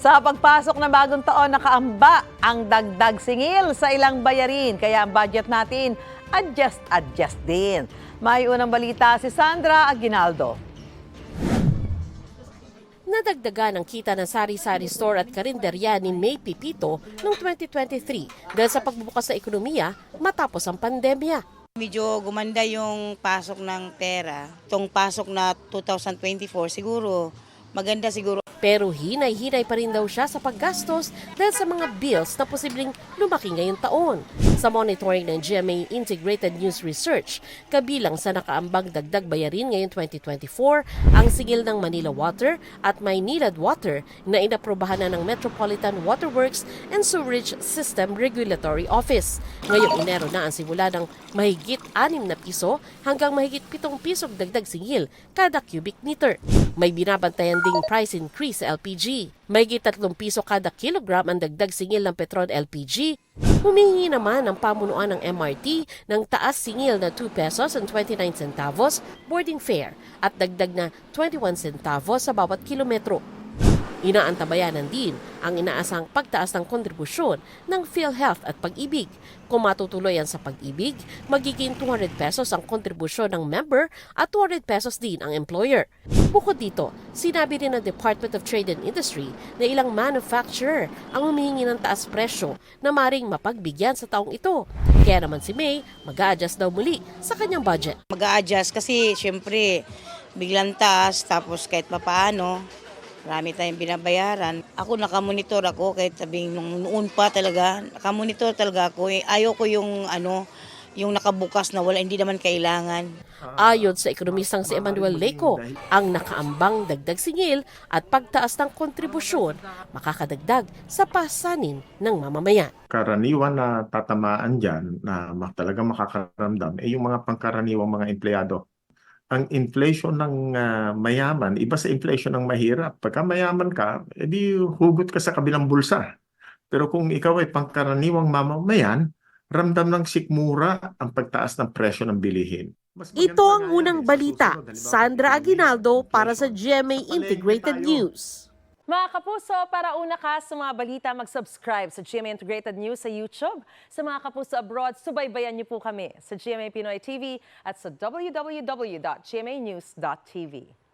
Sa pagpasok ng bagong taon, nakaamba ang dagdag singil sa ilang bayarin. Kaya ang budget natin, adjust din. May unang balita si Sandra Aguinaldo. Nadagdagan ang kita ng sari-sari store at karinderya ni May Pipito noong 2023 dahil sa pagbubukas sa ekonomiya matapos ang pandemya. Medyo gumanda yung pasok ng pera. Itong pasok na 2024 siguro, maganda siguro. Pero hinay-hinay pa rin daw siya sa paggastos dahil sa mga bills na posibleng lumaki ngayong taon. Sa monitoring ng GMA Integrated News Research, kabilang sa nakaambang dagdag bayarin ngayong 2024, ang singil ng Manila Water at Maynilad Water na inaprobahan na ng Metropolitan Waterworks and Sewerage System Regulatory Office. Ngayong Enero na ang simula ng mahigit 6 na piso hanggang mahigit 7 pisong dagdag singil kada cubic meter. May binabantayan ding price increase sa LPG. Mahigit 3 piso kada kilogram ang dagdag singil ng Petron LPG. Humihingi naman ang pamunuan ng MRT ng taas singil na 2 pesos and 29 centavos boarding fare at dagdag na 21 centavos sa bawat kilometro. Inaantabayanan din ang inaasang pagtaas ng kontribusyon ng PhilHealth at Pag-ibig. Kung matutuloy yan sa Pag-ibig, magiging 200 pesos ang kontribusyon ng member at 200 pesos din ang employer. Bukod dito, sinabi rin ng Department of Trade and Industry na ilang manufacturer ang humihingi ng taas presyo na maring mapagbigyan sa taong ito. Kaya naman si May, mag-a-adjust daw muli sa kanyang budget. Mag-a-adjust kasi syempre biglang taas tapos kahit papaano, marami tayong binabayaran. Ako nakamonitor ako kahit sabing nung noon pa talaga, nakamonitor talaga ako. Ayaw ko yung yung nakabukas na wala, hindi naman kailangan. Ayon sa ekonomistang si Emmanuel Leco, ang nakaambang dagdag singil at pagtaas ng kontribusyon makakadagdag sa pasanin ng mamamayan. Karaniwan na tatamaan dyan na talagang makakaramdam ay yung mga pangkaraniwang mga empleyado. Ang inflation ng mayaman, iba sa inflation ng mahirap. Pagka mayaman ka, edi hugot ka sa kabilang bulsa. Pero kung ikaw ay pangkaraniwang mamamayan, ramdam ng sikmura ang pagtaas ng presyo ng bilihin. Ito ang unang balita. Sandra Aguinaldo para sa GMA Integrated News. Mga kapuso, para una ka sa mga balita, mag-subscribe sa GMA Integrated News sa YouTube. Sa mga kapuso abroad, subaybayan niyo po kami sa GMA Pinoy TV at sa www.gmanews.tv.